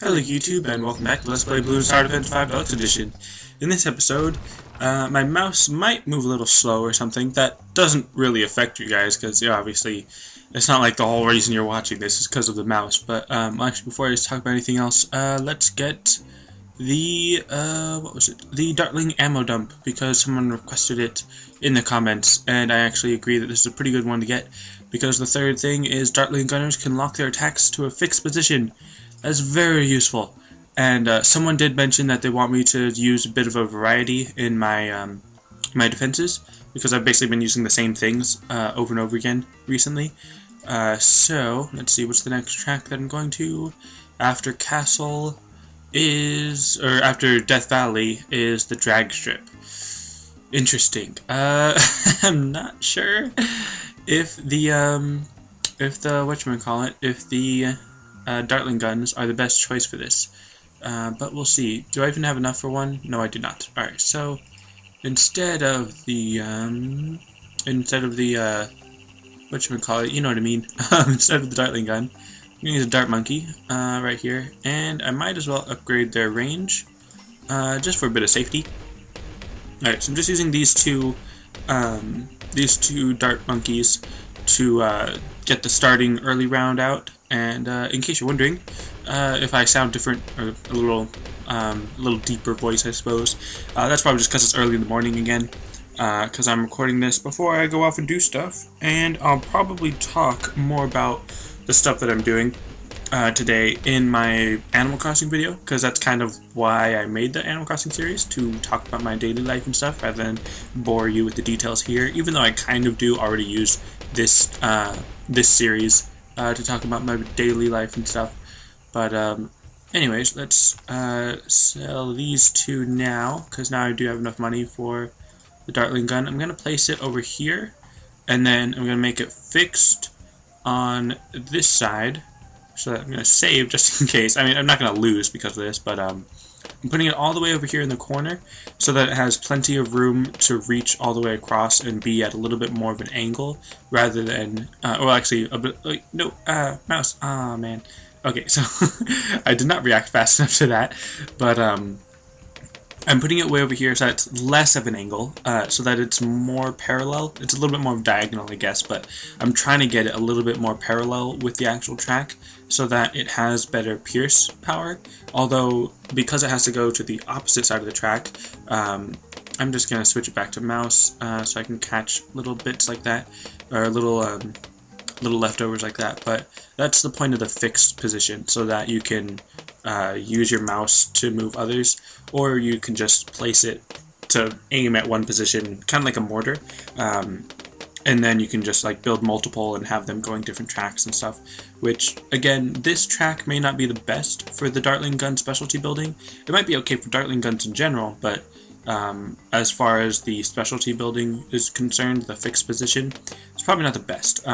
Hello YouTube, and welcome back to Let's Play Bloons BTD5 Deluxe Edition. In this episode, my mouse might move a little slow or something. That doesn't really affect you guys, because obviously it's not like the whole reason you're watching this is because of the mouse. But actually, before I talk about anything else, let's get the, the Dartling ammo dump, because someone requested it in the comments, and I actually agree that this is a pretty good one to get, because the third thing is Dartling gunners can lock their attacks to a fixed position. That's very useful, and someone did mention that they want me to use a bit of a variety in my my defenses, because I've basically been using the same things over and over again recently. So let's see, what's the next track that I'm going to? After Castle is, or after Death Valley is the drag strip. Interesting. I'm not sure if the whatchamacallit, if the Dartling guns are the best choice for this, but we'll see. Do I even have enough for one? No, I do not. Alright, so instead of the whatchamacallit, you know what I mean, instead of the Dartling gun, I'm gonna use a Dart Monkey right here, and I might as well upgrade their range just for a bit of safety. Alright, so I'm just using these two Dart Monkeys to get the starting early round out. And in case you're wondering if I sound different, or a little deeper voice, I suppose, that's probably just because it's early in the morning again, because I'm recording this before I go off and do stuff, and I'll probably talk more about the stuff that I'm doing today in my Animal Crossing video, because that's kind of why I made the Animal Crossing series, to talk about my daily life and stuff, rather than bore you with the details here, even though I kind of do already use this, this series to talk about my daily life and stuff. But anyways, let's sell these two now, because now I do have enough money for the Dartling gun. I'm going to place it over here, and then I'm going to make it fixed on this side, so that I'm going to save just in case. I mean, I'm not going to lose because of this, but I'm putting it all the way over here in the corner so that it has plenty of room to reach all the way across and be at a little bit more of an angle, rather than, well, actually, a bit, like, no, mouse, ah, man. Okay, so I did not react fast enough to that, but I'm putting it way over here so it's less of an angle, so that it's more parallel. It's a little bit more diagonal, I guess, but I'm trying to get it a little bit more parallel with the actual track so that it has better pierce power. Although, because it has to go to the opposite side of the track, I'm just going to switch it back to mouse so I can catch little bits like that, or little leftovers like that. But that's the point of the fixed position, so that you can use your mouse to move others, or you can just place it to aim at one position, kind of like a mortar, and then you can just like build multiple and have them going different tracks and stuff, which, again, this track may not be the best for the Dartling gun specialty building. It might be okay for Dartling guns in general, but as far as the specialty building is concerned, the fixed position, it's probably not the best.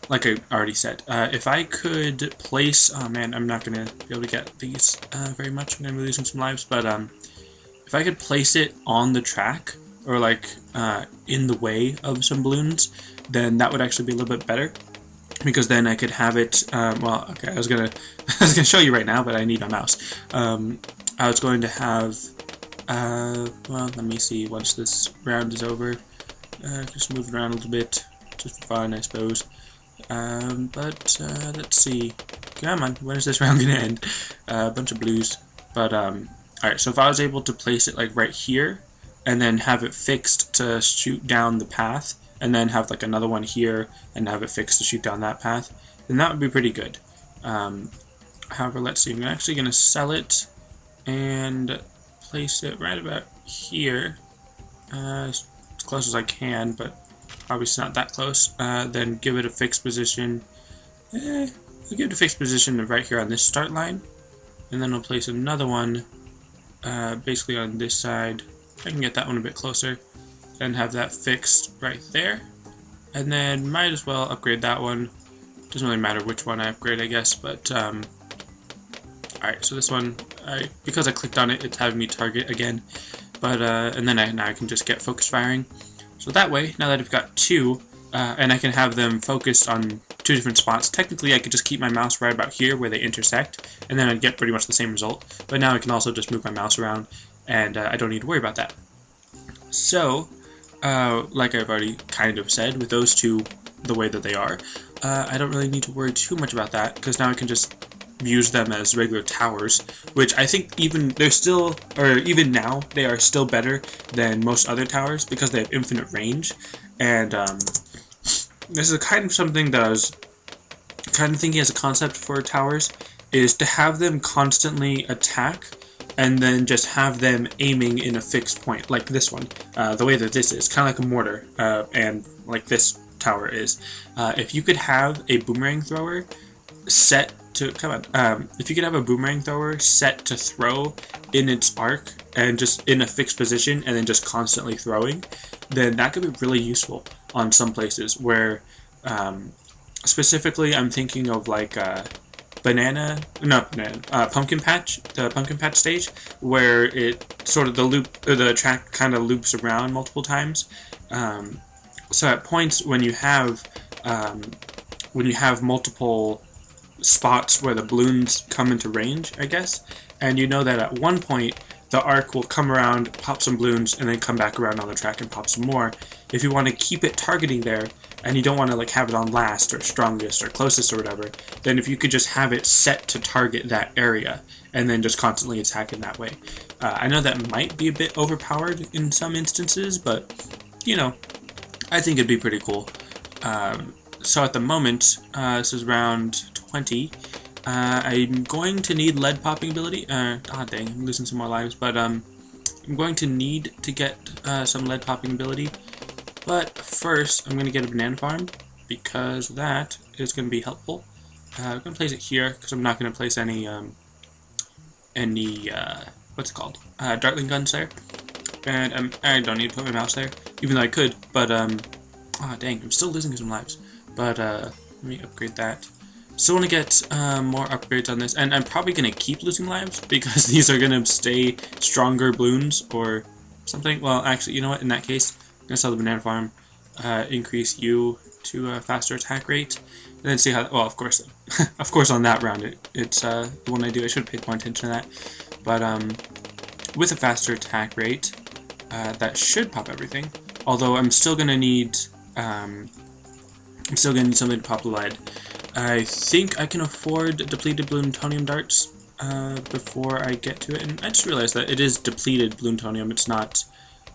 Like I already said, if I could place, oh man, I'm not going to be able to get these very much, I'm going to be losing some lives, but if I could place it on the track, or like in the way of some balloons, then that would actually be a little bit better, because then I could have it, well, okay, I was gonna show you right now, but I need my mouse. I was going to have, well, let me see, once this round is over, just move it around a little bit, just for fun, I suppose. But let's see, come on, when is this round gonna end? A bunch of blues, but alright, so if I was able to place it like right here, and then have it fixed to shoot down the path, and then have like another one here, and have it fixed to shoot down that path, then that would be pretty good. However, let's see, I'm actually going to sell it, and place it right about here, as close as I can, but obviously not that close. Then give it a fixed position, I'll give it a fixed position right here on this start line, and then I'll place another one basically on this side. I can get that one a bit closer and have that fixed right there, and then might as well upgrade that one. Doesn't really matter which one I upgrade, I guess, but alright, so this one, because I clicked on it, it's having me target again, but and then now I can just get focus firing. So that way, now that I've got two, and I can have them focused on two different spots. Technically, I could just keep my mouse right about here where they intersect, and then I'd get pretty much the same result. But now I can also just move my mouse around, and I don't need to worry about that. So, like I've already kind of said, with those two the way that they are, I don't really need to worry too much about that, because now I can just use them as regular towers, which I think even now they are still better than most other towers because they have infinite range. And this is kind of something that I was kind of thinking as a concept for towers, is to have them constantly attack and then just have them aiming in a fixed point, like this one, the way that this is, kind of like a mortar, and like this tower is. If you could have a boomerang thrower set to, if you could have a boomerang thrower set to throw in its arc and just in a fixed position and then just constantly throwing, then that could be really useful on some places where, specifically I'm thinking of like pumpkin patch, the pumpkin patch stage, where it sort of the track kind of loops around multiple times. So at points when you have multiple spots where the balloons come into range, I guess, and you know that at one point the arc will come around, pop some balloons, and then come back around on the track and pop some more. If you want to keep it targeting there, and you don't want to like have it on last or strongest or closest or whatever, then if you could just have it set to target that area and then just constantly attack in that way. I know that might be a bit overpowered in some instances, but you know, I think it'd be pretty cool. So at the moment, this is round 20. I'm going to need lead popping ability. Dang, I'm losing some more lives, but I'm going to need to get some lead popping ability. But first, I'm going to get a banana farm, because that is going to be helpful. I'm going to place it here, because I'm not going to place any what's it called? Dartling guns there. And I don't need to put my mouse there, even though I could, but, dang, I'm still losing some lives. But, let me upgrade that. Still want to get more upgrades on this, and I'm probably going to keep losing lives, because these are going to stay stronger balloons, or something. Well, actually, you know what, in that case, I'm going to sell the banana farm, increase you to a faster attack rate, and then see how, well, of course, of course on that round, it's the one I do. I should have paid more attention to that, but, with a faster attack rate, that should pop everything, although I'm still going to need, something to pop the lead. I think I can afford depleted plutonium darts before I get to it, and I just realized that it is depleted plutonium. It's not,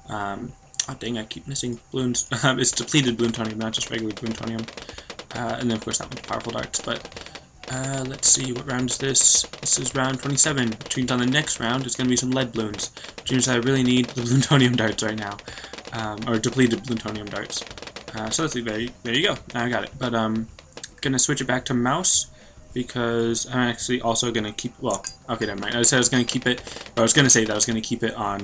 oh dang, I keep missing balloons. It's depleted plutonium, not just regular plutonium. And then of course that one's powerful darts, but let's see, what round is this? This is round 27, which means on the next round it's going to be some lead balloons, which means I really need the plutonium darts right now, or depleted plutonium darts. So let's see, there you go, now I got it, but gonna switch it back to mouse, because I'm actually also gonna keep, well, okay, never mind. I said I was gonna keep it, but I was gonna say that I was gonna keep it on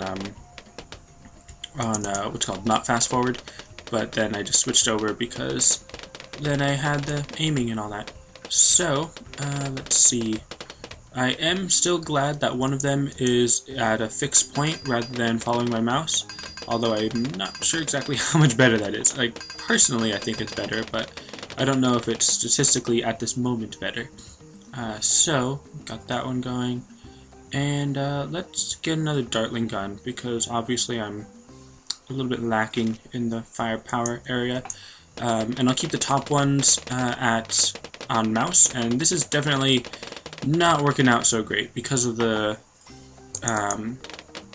what's called not fast forward, but then I just switched over because then I had the aiming and all that. So let's see. I am still glad that one of them is at a fixed point rather than following my mouse, although I'm not sure exactly how much better that is. Like, personally, I think it's better, but I don't know if it's statistically at this moment better. So, got that one going. And let's get another Dartling gun, because obviously I'm a little bit lacking in the firepower area. And I'll keep the top ones on mouse, and this is definitely not working out so great because of the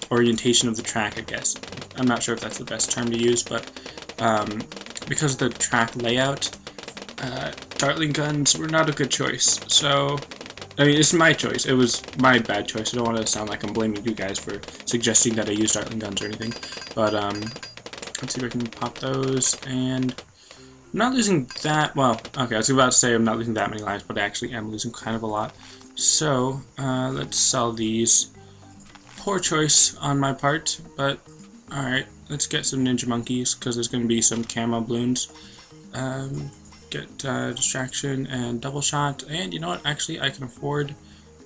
orientation of the track, I guess. I'm not sure if that's the best term to use, but because of the track layout, Dartling guns were not a good choice. So, I mean, it's my choice. It was my bad choice. I don't want to sound like I'm blaming you guys for suggesting that I use Dartling guns or anything. But, let's see if I can pop those, and I'm not losing that, well, okay, I was about to say I'm not losing that many lives, but I actually am losing kind of a lot. So, let's sell these. Poor choice on my part, but, alright, let's get some ninja monkeys, because there's going to be some camo balloons. Get distraction and double shot, and you know what, actually I can afford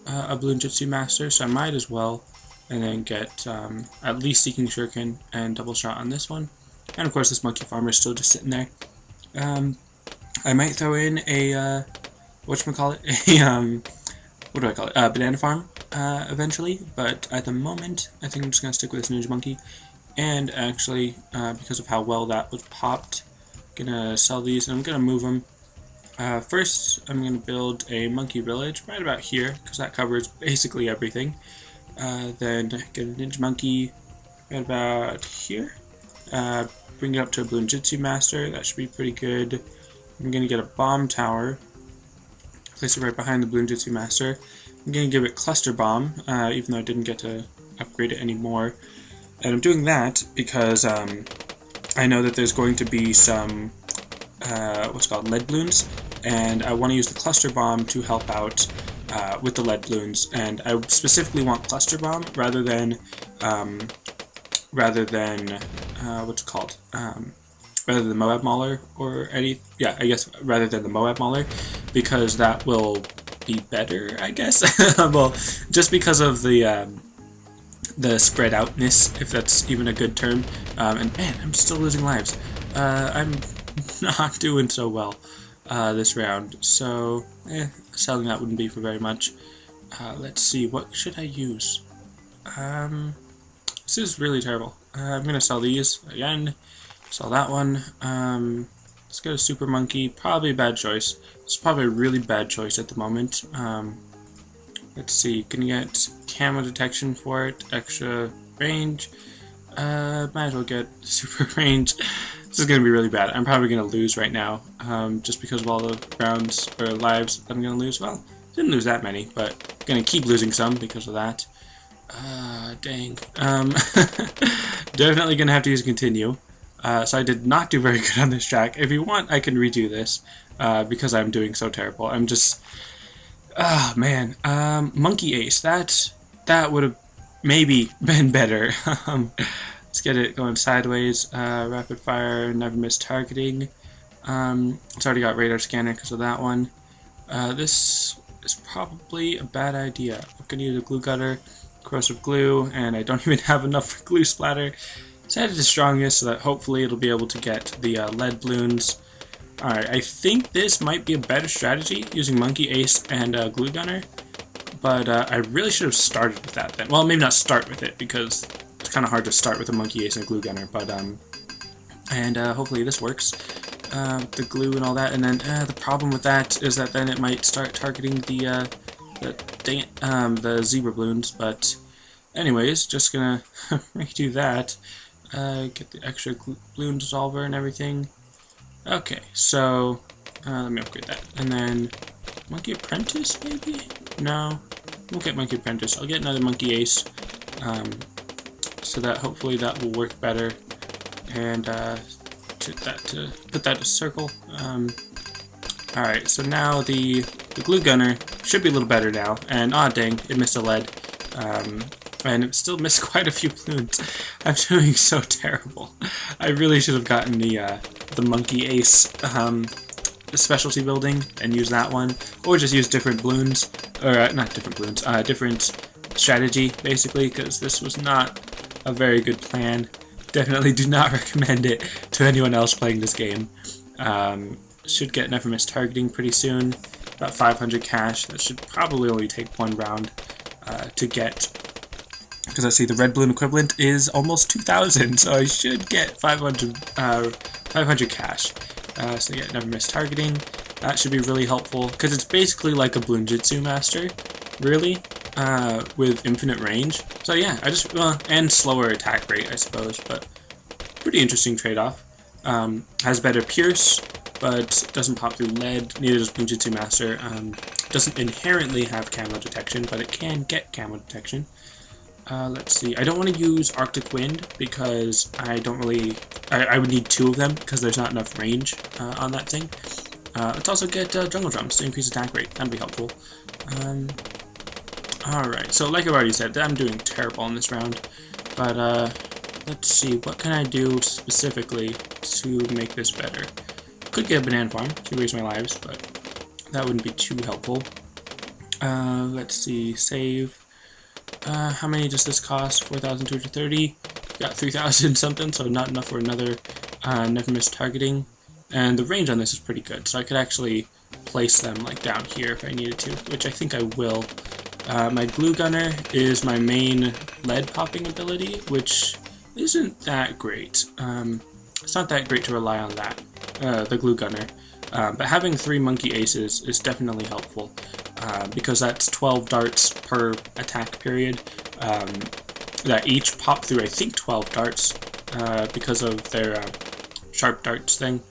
a balloon jutsu master, so I might as well, and then get at least seeking shuriken and double shot on this one, and of course this monkey farmer is still just sitting there. I might throw in a whatchamacallit, what do I call it? Banana farm eventually, but at the moment I think I'm just gonna stick with this ninja monkey. And actually, because of how well that was popped, I'm gonna sell these and I'm gonna move them. First, I'm gonna build a monkey village right about here because that covers basically everything. Then get a ninja monkey right about here. Bring it up to a Bloons master. That should be pretty good. I'm gonna get a bomb tower. Place it right behind the Bloons master. I'm gonna give it cluster bomb, even though I didn't get to upgrade it anymore. And I'm doing that because I know that there's going to be some what's called lead balloons, and I want to use the cluster bomb to help out with the lead balloons. And I specifically want cluster bomb rather than what's it called? Rather than the Moab Mauler or any, yeah, I guess rather than the Moab Mauler, because that will be better, I guess. Well, just because of the spread outness, if that's even a good term. And man, I'm still losing lives. I'm not doing so well this round, so selling that wouldn't be for very much. Let's see, what should I use? This is really terrible. I'm gonna sell these again. Sell that one. Let's get a super monkey. Probably a bad choice. It's probably a really bad choice at the moment. Let's see. Can you get camo detection for it? Extra range. Might as well get super range. This is gonna be really bad. I'm probably gonna lose right now, just because of all the rounds or lives I'm gonna lose. Well, didn't lose that many, but gonna keep losing some because of that. Dang. Definitely gonna have to use continue. So I did not do very good on this track. If you want, I can redo this, because I'm doing so terrible. I'm just... Oh, man. Monkey Ace. That would have maybe been better. Let's get it going sideways. Rapid fire, never miss targeting. It's already got radar scanner because of that one. This is probably a bad idea. I'm going to use a glue gutter, corrosive glue, and I don't even have enough for glue splatter. Set it to strongest so that hopefully it'll be able to get the lead balloons. Alright, I think this might be a better strategy, using Monkey Ace and Glue Gunner, but I really should have started with that then. Well, maybe not start with it, because it's kind of hard to start with a Monkey Ace and a Glue Gunner, but, and hopefully this works. The glue and all that, and then the problem with that is that then it might start targeting the zebra balloons, but anyways, just gonna redo that. Get the extra balloon dissolver and everything. Okay, so let me upgrade that. And then Monkey Apprentice, maybe? No, we'll get Monkey Apprentice. I'll get another Monkey Ace, so that hopefully that will work better. And put that to circle. Alright, so now the glue gunner should be a little better now. And ah, dang, it missed a lead. And it still missed quite a few balloons. I'm doing so terrible. I really should have gotten the Monkey Ace specialty building and use that one, or just use different balloons, or not different balloons, different strategy basically, because this was not a very good plan. Definitely do not recommend it to anyone else playing this game. Should get never miss targeting pretty soon. About 500 cash. That should probably only take one round to get. Because I see the red balloon equivalent is almost 2,000, so I should get 500 cash. So yeah, never miss targeting. That should be really helpful, because it's basically like a Bloons master, really, with infinite range. So yeah, and slower attack rate, I suppose, but pretty interesting trade-off. Has better pierce, but doesn't pop through lead. Neither does Bloons master. Doesn't inherently have camo detection, but it can get camo detection. Let's see, I don't want to use Arctic Wind because I don't really, I would need 2 of them because there's not enough range on that thing. Let's also get Jungle Drums to increase attack rate, that'd be helpful. Alright, so like I've already said, I'm doing terrible in this round, but let's see, what can I do specifically to make this better? Could get a banana farm to raise my lives, but that wouldn't be too helpful. Let's see, save. How many does this cost? 4,230. Got 3,000 something, so not enough for another never miss targeting. and the range on this is pretty good, so I could actually place them like down here if I needed to, which I think I will. My glue gunner is my main lead popping ability, which isn't that great. It's not that great to rely on that, the glue gunner. But having 3 monkey aces is definitely helpful, because that's 12 darts per attack period, that each pop through, I think, 12 darts, because of their sharp darts thing.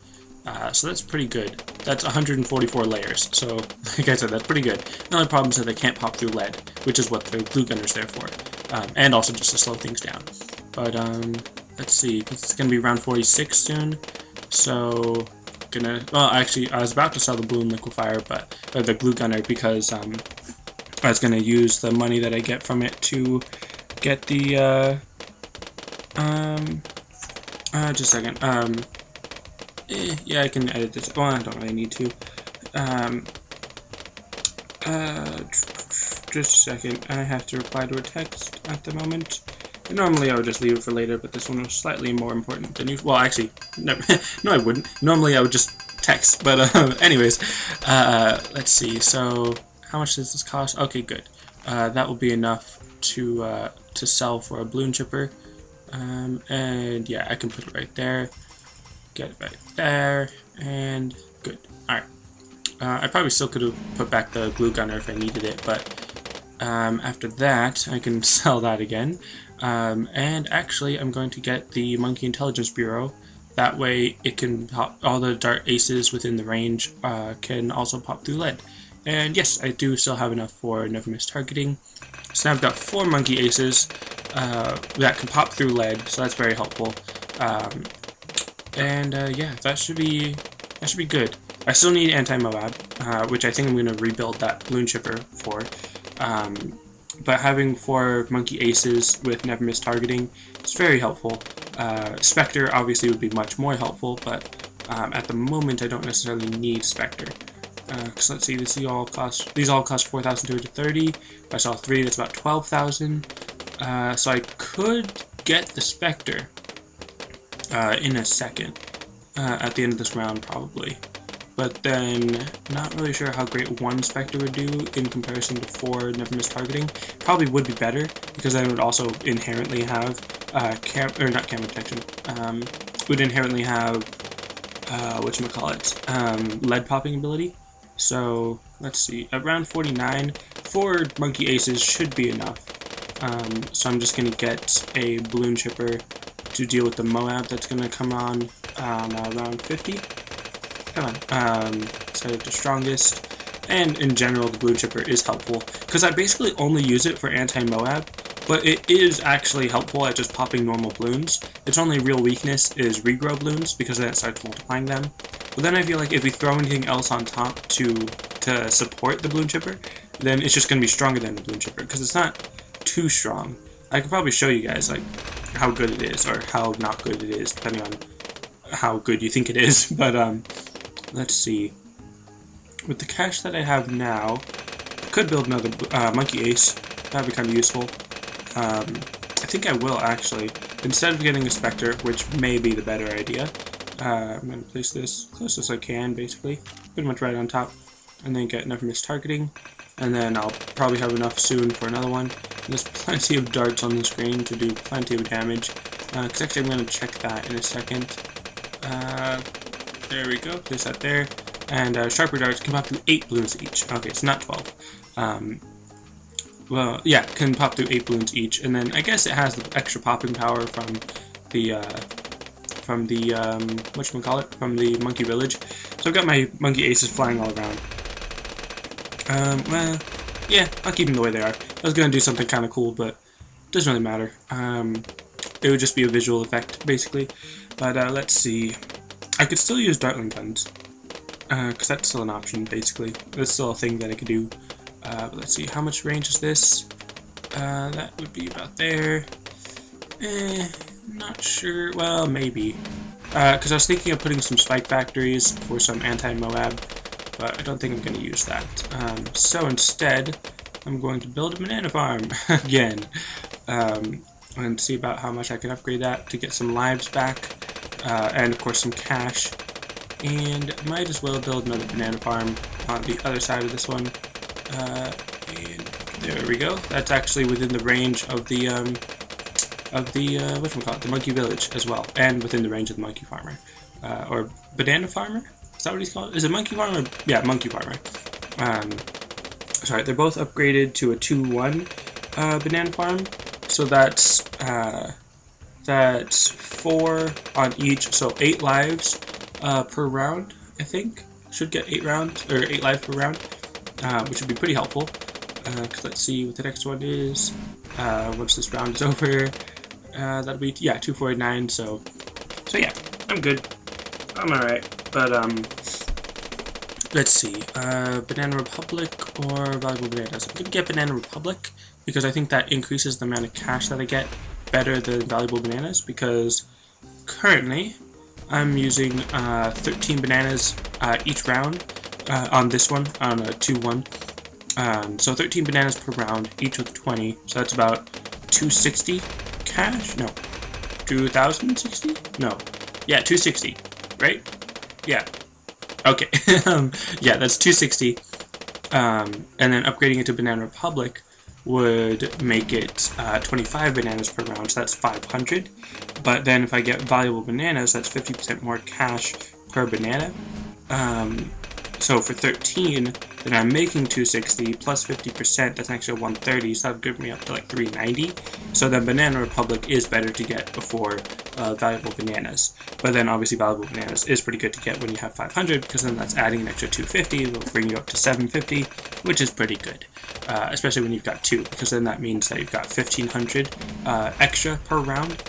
So that's pretty good. That's 144 layers, so like I said, that's pretty good. The only problem is that they can't pop through lead, which is what the glue gunner's there for, and also just to slow things down. But let's see, it's gonna be round 46 soon, so well, actually, I was about to sell the balloon liquefier, or the glue gunner, because I was gonna use the money that I get from it to get the just a second. Yeah, I can edit this. Well, I don't really need to. Just a second. I have to reply to a text at the moment. Normally I would just leave it for later, but this one was slightly more important than usual. Well, actually, no, no, I wouldn't. Normally I would just text, but anyways, let's see. So, how much does this cost? Okay, good. That will be enough to sell for a balloon chipper. And yeah, I can put it right there. Get it right there, and good. Alright. I probably still could have put back the glue gunner if I needed it, but after that, I can sell that again. And actually, I'm going to get the Monkey Intelligence Bureau. That way, it can pop all the dart aces within the range, can also pop through lead. And yes, I do still have enough for never miss targeting. So now I've got 4 monkey aces that can pop through lead, so that's very helpful. Yeah, that should be good. I still need anti-Moab, which I think I'm going to rebuild that balloon chipper for. But having 4 monkey aces with never miss targeting is very helpful. Spectre obviously would be much more helpful, but at the moment I don't necessarily need Spectre. Because let's see, these all cost 4,230. If I saw 3, that's about 12,000. So I could get the Spectre in a second, at the end of this round probably. But then, not really sure how great 1 Spectre would do in comparison to 4 never miss targeting. Probably would be better, because then it would also inherently have, not camera detection, would inherently have, lead popping ability. So, let's see, at round 49, 4 monkey aces should be enough. So I'm just going to get a balloon chipper to deal with the Moab that's going to come on round 50. Come on, set it to strongest, and in general the balloon chipper is helpful, because I basically only use it for anti-Moab, but it is actually helpful at just popping normal balloons. Its only real weakness is regrow balloons, because then it starts multiplying them. But then I feel like if we throw anything else on top to support the balloon chipper, then it's just going to be stronger than the balloon chipper, because it's not too strong. I could probably show you guys like how good it is, or how not good it is, depending on how good you think it is, but let's see. With the cash that I have now, I could build another monkey ace. That would be kind of useful. I think I will actually. Instead of getting a Spectre, which may be the better idea, I'm going to place this close as I can, basically. Pretty much right on top. And then get never miss targeting. And then I'll probably have enough soon for another one. And there's plenty of darts on the screen to do plenty of damage. Because actually I'm going to check that in a second. There we go, place that there. And sharper darts can pop through 8 balloons each. Okay, it's not 12. Well, yeah, can pop through 8 balloons each. And then I guess it has the extra popping power from the from the monkey village. So I've got my monkey aces flying all around. Well, yeah, I'll keep them the way they are. I was going to do something kind of cool, but it doesn't really matter. It would just be a visual effect, basically. But let's see. I could still use dartling guns, because that's still an option, basically. That's still a thing that I could do. But let's see, how much range is this? That would be about there. Not sure. Well, maybe. Because I was thinking of putting some spike factories for some anti-Moab, but I don't think I'm going to use that. So instead, I'm going to build a banana farm again, and see about how much I can upgrade that to get some lives back, and of course some cash. And might as well build another banana farm on the other side of this one. And there we go. That's actually within the range of the whatchamacallit, the monkey village as well, and within the range of the monkey farmer, or banana farmer. Is that what he's called? Is it monkey farmer? Yeah, monkey farmer. Sorry, they're both upgraded to a 2-1 banana farm, so that's 4 on each, so 8 lives per round. I think should get 8 rounds or 8 lives per round, which would be pretty helpful. Cause let's see what the next one is. Once this round is over, that'll be 249. So yeah, I'm good. I'm alright. But let's see. Banana Republic or Valuable Bananas. I'm gonna get Banana Republic because I think that increases the amount of cash that I get better than Valuable Bananas, because currently I'm using 13 bananas each round on this one, on a 2-1. So 13 bananas per round, each with 20, so that's about 260 cash? No. 2060? No. Yeah, 260, right? Yeah. Okay. Yeah, that's 260. And then upgrading it to Banana Republic would make it 25 bananas per round, so that's 500. But then if I get valuable bananas, that's 50% more cash per banana. So for 13, then I'm making 260 plus 50%, that's actually 130, so that would give me up to like 390. So then Banana Republic is better to get before valuable bananas. But then obviously valuable bananas is pretty good to get when you have 500, because then that's adding an extra 250, it'll bring you up to 750, which is pretty good. Especially when you've got 2, because then that means that you've got 1500 extra per round,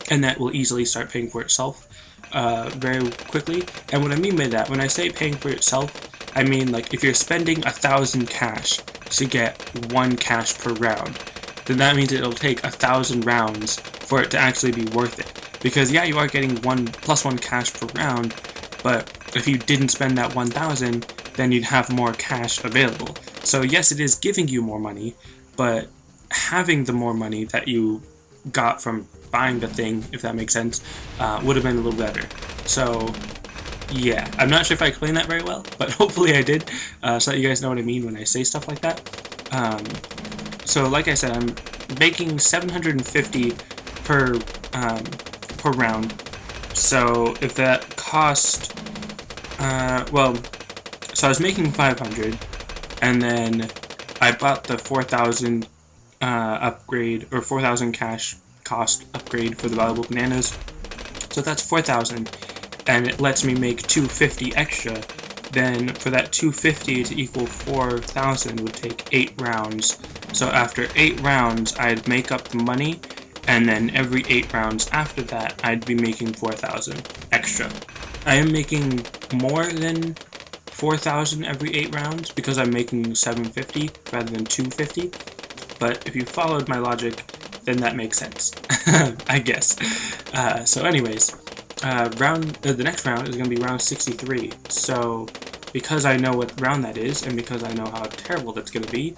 and that will easily start paying for itself very quickly. And what I mean by that, when I say paying for itself, I mean like if you're spending 1,000 cash to get 1 cash per round, then that means it'll take 1,000 rounds for it to actually be worth it. Because yeah, you are getting 1 plus 1 cash per round, but if you didn't spend that 1,000, then you'd have more cash available. So yes, it is giving you more money, but having the more money that you got from buying the thing, if that makes sense, would have been a little better. So yeah, I'm not sure if I explained that very well, but hopefully I did, so that you guys know what I mean when I say stuff like that. So like I said, I'm making 750 per round. So if that cost, so I was making 500, and then I bought the 4,000 upgrade, or 4,000 cash cost upgrade for the valuable bananas. So that's 4,000, and it lets me make 250 extra. Then for that 250 to equal 4,000 would take 8 rounds. So after 8 rounds, I'd make up the money, and then every 8 rounds after that, I'd be making 4,000 extra. I am making more than 4,000 every 8 rounds because I'm making 750 rather than 250. But if you followed my logic, then that makes sense, I guess. So anyways, the next round is going to be round 63. So because I know what round that is, and because I know how terrible that's going to be,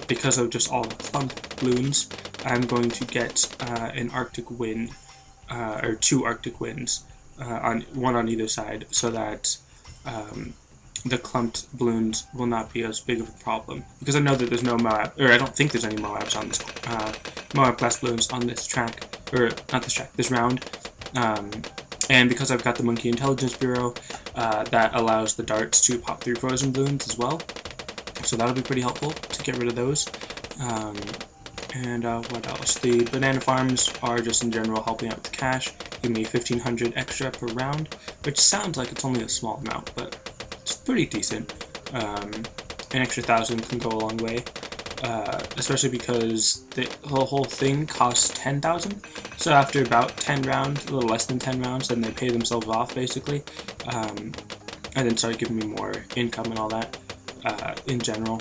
because of just all the clump balloons, I'm going to get an Arctic wind, or 2 Arctic winds, one on either side, so that the clumped balloons will not be as big of a problem. Because I know that there's no Moab, or I don't think there's any Moabs on this, Moab class balloons on this track, or not this track, this round. And because I've got the Monkey Intelligence Bureau, that allows the darts to pop through frozen balloons as well. So that'll be pretty helpful to get rid of those. And what else? The banana farms are just in general helping out with cash, giving me 1,500 extra per round, which sounds like it's only a small amount, but it's pretty decent. An extra 1,000 can go a long way, especially because the whole thing costs 10,000. So after about 10 rounds, a little less than 10 rounds, then they pay themselves off basically, and then start giving me more income and all that in general.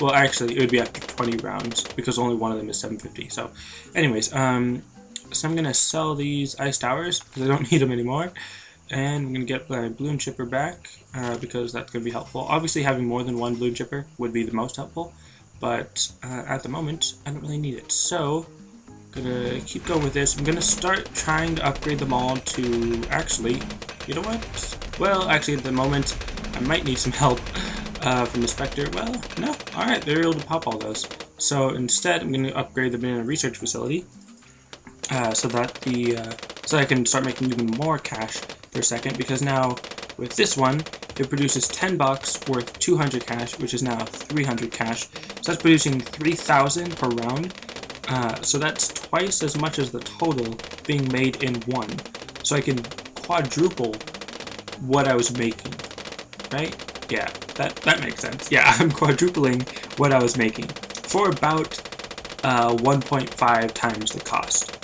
Well, actually, it would be after 20 rounds because only one of them is 750. So, anyways, so I'm gonna sell these ice towers because I don't need them anymore. And I'm going to get my balloon chipper back because that's going to be helpful. Obviously having more than one balloon chipper would be the most helpful, but at the moment I don't really need it. So Gonna keep going with this. I'm gonna start trying to upgrade them all to, actually, you know what? Well, actually, at the moment, I might need some help from the Spectre. Well, no. Alright, they're able to pop all those. So instead, I'm gonna upgrade them in a research facility so that I can start making even more cash per second, because now with this one, it produces 10 bucks worth 200 cash, which is now 300 cash. So that's producing 3,000 per round. So that's twice as much as the total being made in one. So I can quadruple what I was making, right? Yeah, that makes sense. Yeah, I'm quadrupling what I was making for about 1.5 times the cost,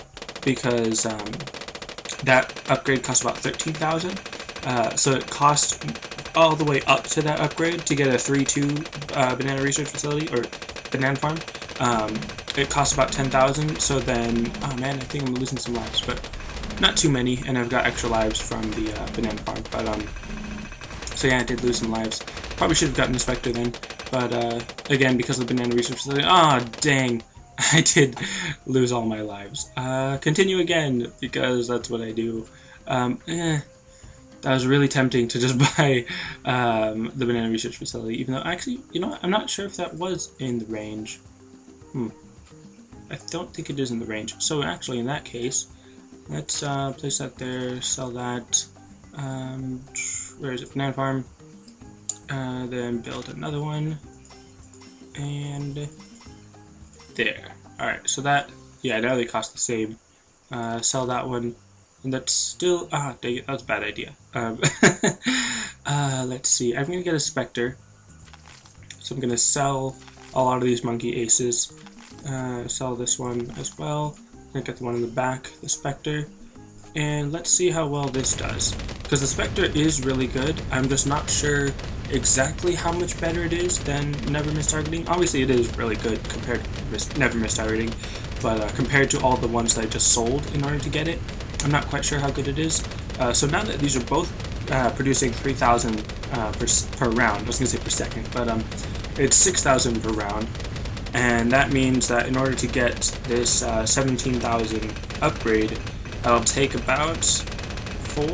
because that upgrade costs about 13,000. So it costs all the way up to that upgrade to get a 3-2 banana research facility or banana farm. It costs about 10,000. So then, oh man, I think I'm losing some lives, but not too many, and I've got extra lives from the banana farm. But so yeah, I did lose some lives. Probably should have gotten a Spectre then, but again, because of the banana research facility, dang, I did lose all my lives. Continue again, because that's what I do. That was really tempting to just buy the banana research facility, even though actually, you know what, I'm not sure if that was in the range. I don't think it is in the range. So actually, in that case, let's place that there, sell that. Where is it? Banana farm. Then build another one, and there. Alright, so that, yeah, now they cost the same. Sell that one, and that's still, dang it, that was a bad idea. Let's see, I'm gonna get a Spectre, so I'm gonna sell a lot of these monkey aces. Sell this one as well. I'm gonna get the one in the back, the Spectre, and let's see how well this does, because the Spectre is really good. I'm just not sure exactly how much better it is than Never Miss Targeting. Obviously it is really good compared to Never Miss Targeting, but compared to all the ones that I just sold in order to get it, I'm not quite sure how good it is. So now that these are both producing 3,000 per round, I was going to say per second, but it's 6,000 per round, and that means that in order to get this 17,000 upgrade, I'll take about 4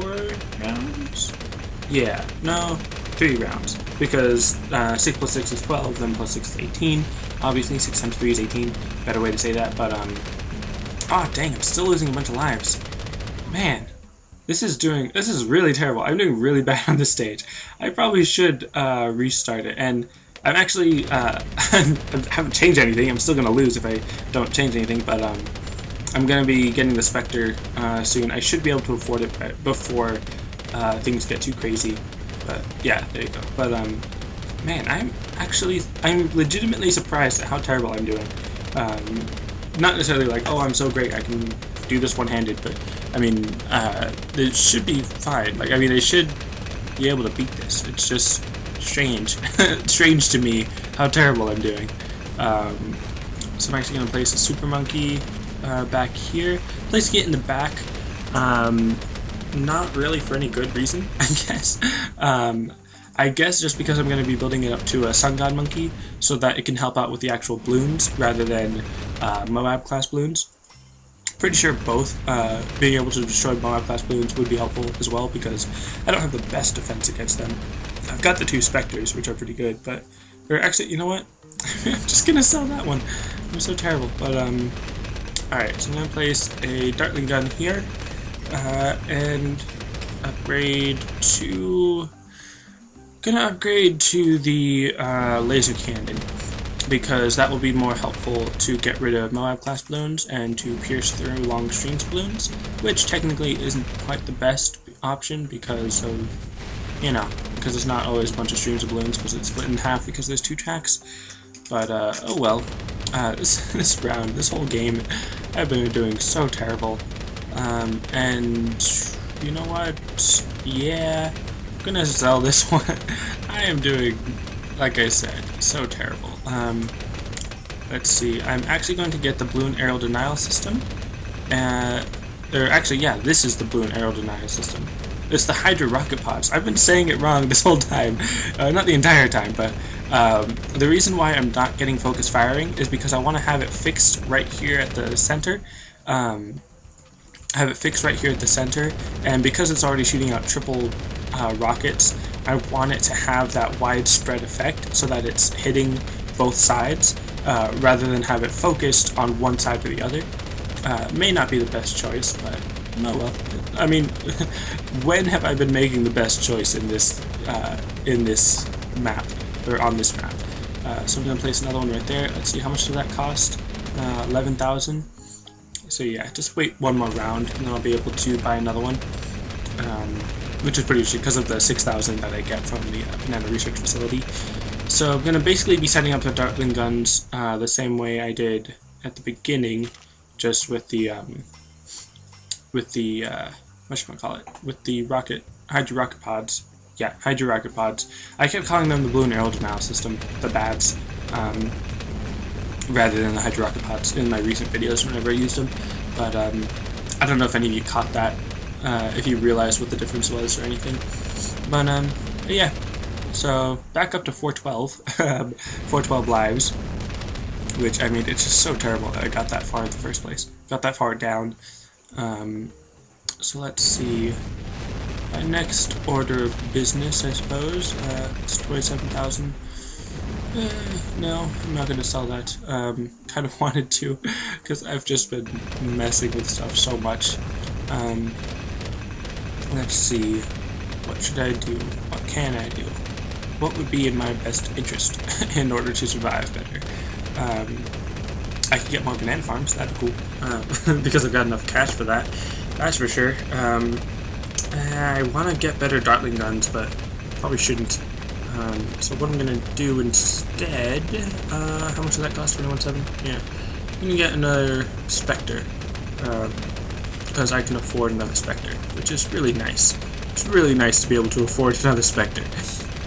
rounds? Yeah, no, 3 rounds, because 6 plus 6 is 12, then plus 6 is 18. Obviously 6 times 3 is 18, better way to say that, but dang, I'm still losing a bunch of lives. Man, this is really terrible. I'm doing really bad on this stage. I probably should restart it, and I'm actually I haven't changed anything. I'm still gonna lose if I don't change anything, but I'm gonna be getting the Spectre soon. I should be able to afford it before things get too crazy. But yeah, there you go. But man, I'm legitimately surprised at how terrible I'm doing. Not necessarily like, oh, I'm so great, I can do this one-handed, but I mean, it should be fine. Like, I mean, I should be able to beat this. It's just strange, strange to me how terrible I'm doing. So I'm actually gonna place a super monkey back here. Placing it in the back. Not really for any good reason, I guess. I guess just because I'm going to be building it up to a Sun God Monkey, so that it can help out with the actual Bloons rather than Moab class Bloons. Pretty sure both being able to destroy Moab class Bloons would be helpful as well, because I don't have the best defense against them. I've got the 2 Spectres, which are pretty good, but or actually, you know what? I'm just gonna sell that one. I'm so terrible, but alright, so I'm gonna place a Dartling gun here. And upgrade to the laser cannon, because that will be more helpful to get rid of Moab class balloons and to pierce through long streams of balloons, which technically isn't quite the best option because of, you know, because it's not always a bunch of streams of balloons, because it's split in half because there's 2 tracks. But oh well, this round, this whole game, I've been doing so terrible. And you know what? Yeah, I'm gonna sell this one. I am doing, like I said, so terrible. Let's see. I'm actually going to get the balloon aerial denial system. Or actually, yeah, this is the balloon aerial denial system. It's the Hydra rocket pods. I've been saying it wrong this whole time. Not the entire time, but the reason why I'm not getting focus firing is because I want to have it fixed right here at the center. have it fixed right here at the center, and because it's already shooting out triple rockets, I want it to have that widespread effect so that it's hitting both sides rather than have it focused on one side or the other. May not be the best choice, but no, well, I mean, when have I been making the best choice in this map, or on this map? So I'm gonna place another one right there. Let's see, how much does that cost? 11,000. So yeah, just wait one more round, and then I'll be able to buy another one, which is pretty easy because of the 6,000 that I get from the Banana Research Facility. So I'm gonna basically be setting up the Dartling guns the same way I did at the beginning, just with the whatchamacallit, with the Hydro Rocket Pods. Yeah, Hydro Rocket Pods. I kept calling them the Bloon Aerodynamic System, the BADs, rather than the Hydro Rocket Pods in my recent videos whenever I used them. But I don't know if any of you caught that, if you realized what the difference was or anything. But yeah, so back up to 412, 412 lives, which, I mean, it's just so terrible that I got that far in the first place. Got that far down. So let's see. My next order of business, I suppose, it's 27,000. No, I'm not going to sell that. Kind of wanted to, because I've just been messing with stuff so much. Let's see. What should I do? What can I do? What would be in my best interest in order to survive better? I could get more banana farms. That'd be cool. Because I've got enough cash for that. That's for sure. I want to get better Dartling guns, but probably shouldn't. So what I'm going to do instead, how much does that cost? 21.7? Yeah. I'm going to get another Spectre, because I can afford another Spectre, which is really nice. It's really nice to be able to afford another Spectre.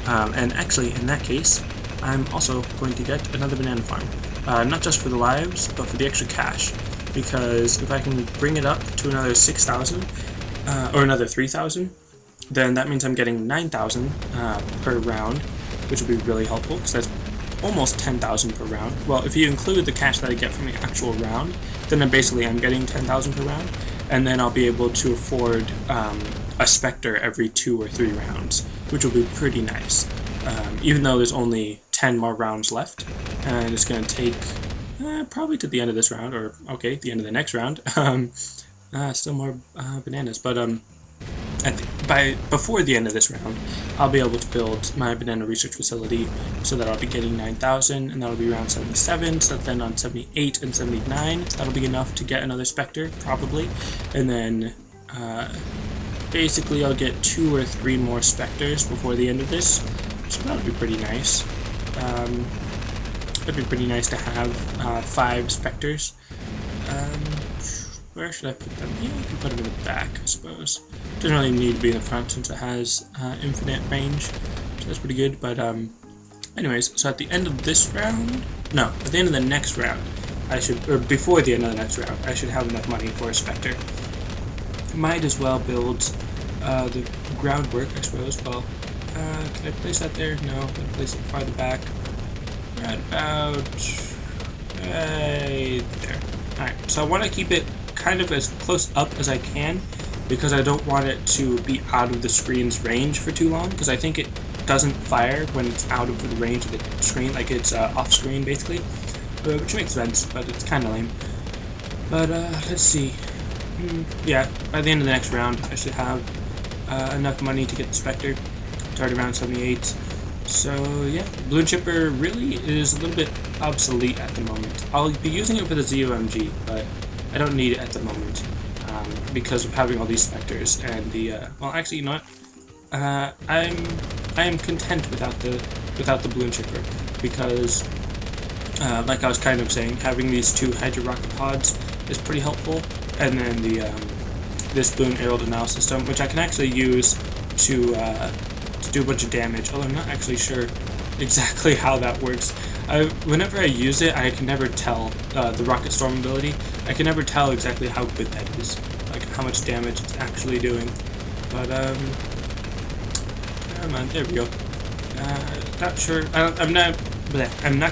And actually, in that case, I'm also going to get another banana farm. Not just for the lives, but for the extra cash. Because if I can bring it up to another 6,000, or another 3,000, then that means I'm getting 9,000 per round, which will be really helpful, because that's almost 10,000 per round. Well, if you include the cash that I get from the actual round, then basically I'm getting 10,000 per round, and then I'll be able to afford a Spectre every 2 or 3 rounds, which will be pretty nice. Even though there's only 10 more rounds left, and it's going to take probably to the end of this round, or okay, the end of the next round. Still more bananas, but before the end of this round, I'll be able to build my Banana Research Facility so that I'll be getting 9,000, and that'll be around 77, so then on 78 and 79, that'll be enough to get another Spectre, probably, and then basically I'll get 2 or 3 more Spectres before the end of this, so that'll be pretty nice. It'd be pretty nice to have 5 Spectres. Where should I put them? Yeah, I can put them in the back, I suppose. Doesn't really need to be in the front since it has infinite range, so that's pretty good. But anyways, so at the end of this round, no, at the end of the next round, I should, or before the end of the next round, I should have enough money for a Spectre. Might as well build the groundwork, I suppose. Well, can I place that there? No, I'm gonna place it farther back. Right about right there. Alright, so I want to keep it kind of as close up as I can, because I don't want it to be out of the screen's range for too long, because I think it doesn't fire when it's out of the range of the screen, like it's off screen basically, which makes sense, but it's kind of lame. But let's see. Yeah, by the end of the next round I should have enough money to get the Spectre. It's already around 78. So yeah, Bloon Chipper really is a little bit obsolete at the moment. I'll be using it for the ZOMG, but I don't need it at the moment because of having all these Spectres and the well, actually, you know what? I am content without the Bloon Chipper, because like I was kind of saying, having these 2 Hydro Rocket Pods is pretty helpful, and then the this Bloon Aerodynamic System, which I can actually use to do a bunch of damage, although I'm not actually sure exactly how that works. Whenever I use it, I can never tell the Rocket Storm ability. I can never tell exactly how good that is, like how much damage it's actually doing. But never mind. There we go. Not sure. I'm not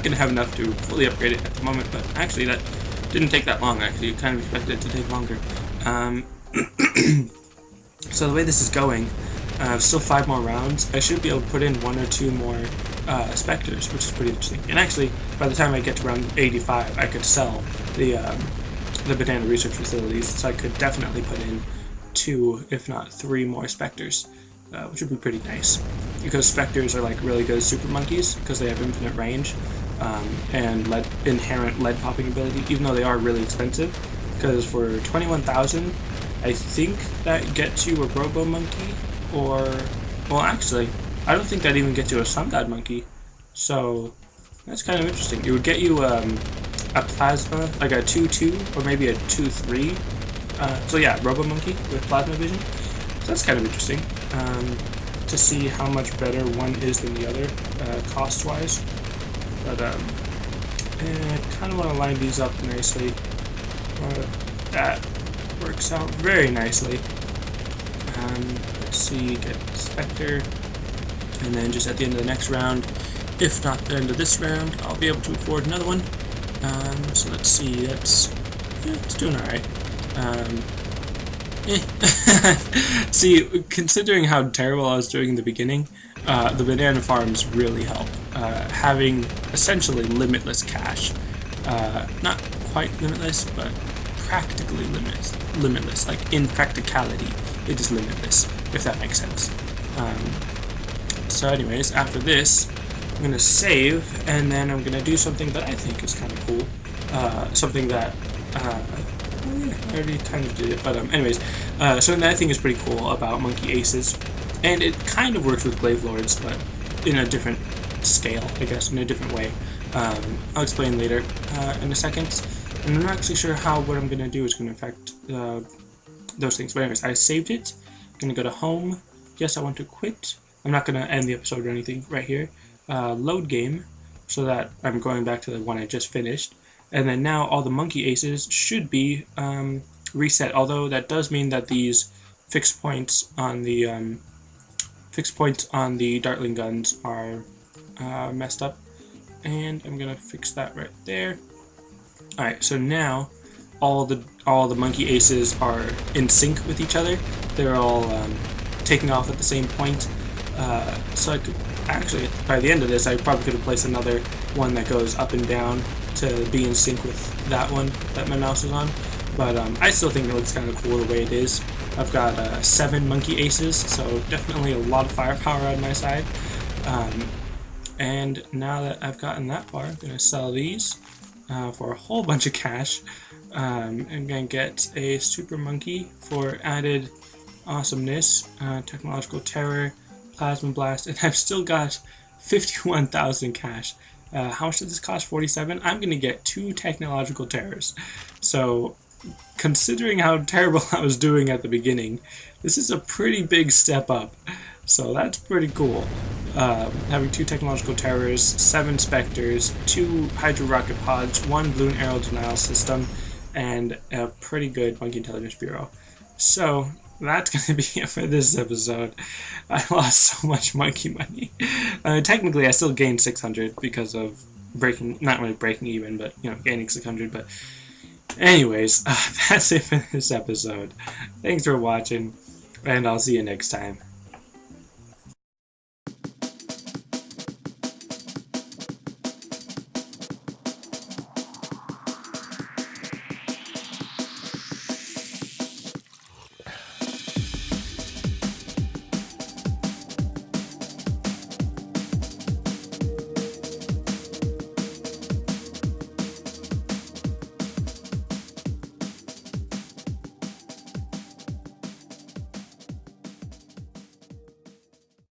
gonna have enough to fully upgrade it at the moment. But actually, that Didn't take that long, actually. You kind of expected it to take longer. So the way this is going, still 5 more rounds. I should be able to put in 1 or 2 more Spectres, which is pretty interesting. And actually, by the time I get to round 85, I could sell the banana research facilities, so I could definitely put in 2, if not 3 more Spectres, which would be pretty nice. Because Spectres are like really good super monkeys, because they have infinite range, and inherent lead popping ability, even though they are really expensive. Because for 21,000, I think that gets you a Robo Monkey, or, well, actually, I don't think that even gets you a Sun God Monkey. So that's kind of interesting. It would get you a Plasma, like a 2-2, or maybe a 2-3. So yeah, Robo Monkey with Plasma Vision. So that's kind of interesting to see how much better one is than the other, cost-wise. But I kind of want to line these up nicely. That works out very nicely. Let's see, get Spectre, and then just at the end of the next round, if not the end of this round, I'll be able to afford another one. So let's see, it's doing alright. See, considering how terrible I was doing in the beginning, the banana farms really help. Having essentially limitless cash. Not quite limitless, but practically limitless. Like, in practicality, it is limitless, if that makes sense. So anyways, after this, I'm going to save, and then I'm going to do something that I think is kind of cool. Something that, I already kind of did it, but anyways, something that I think is pretty cool about Monkey Aces, and it kind of works with Glaive Lords, but in a different scale, I guess, in a different way. I'll explain later in a second, and I'm not actually sure how what I'm going to do is going to affect those things, but anyways, I saved it. I'm going to go to home. Yes, I want to quit. I'm not going to end the episode or anything right here. Load game, so that I'm going back to the one I just finished. And then now all the Monkey Aces should be reset, although that does mean that these fixed points on the Dartling guns are messed up. And I'm going to fix that right there. Alright, so now all the Monkey Aces are in sync with each other. They're all taking off at the same point. So I could actually, by the end of this, I probably could have placed another one that goes up and down to be in sync with that one that my mouse is on. But I still think it looks kind of cool the way it is. I've got 7 Monkey Aces, so definitely a lot of firepower on my side. And now that I've gotten that far, I'm going to sell these for a whole bunch of cash. I'm going to get a Super Monkey for added awesomeness, Technological Terror, Plasma Blast, and I've still got 51,000 cash. How much did this cost? 47? I'm going to get 2 Technological Terrors. So, considering how terrible I was doing at the beginning, this is a pretty big step up. So that's pretty cool. Having 2 Technological Terrors, 7 Spectres, 2 Hydro Rocket Pods, 1 Bloon Arrow Denial System, and a pretty good Monkey Intelligence Bureau. So, that's going to be it for this episode. I lost so much monkey money. Technically, I still gained 600 because of not really breaking even, but, gaining 600. But anyways, that's it for this episode. Thanks for watching, and I'll see you next time.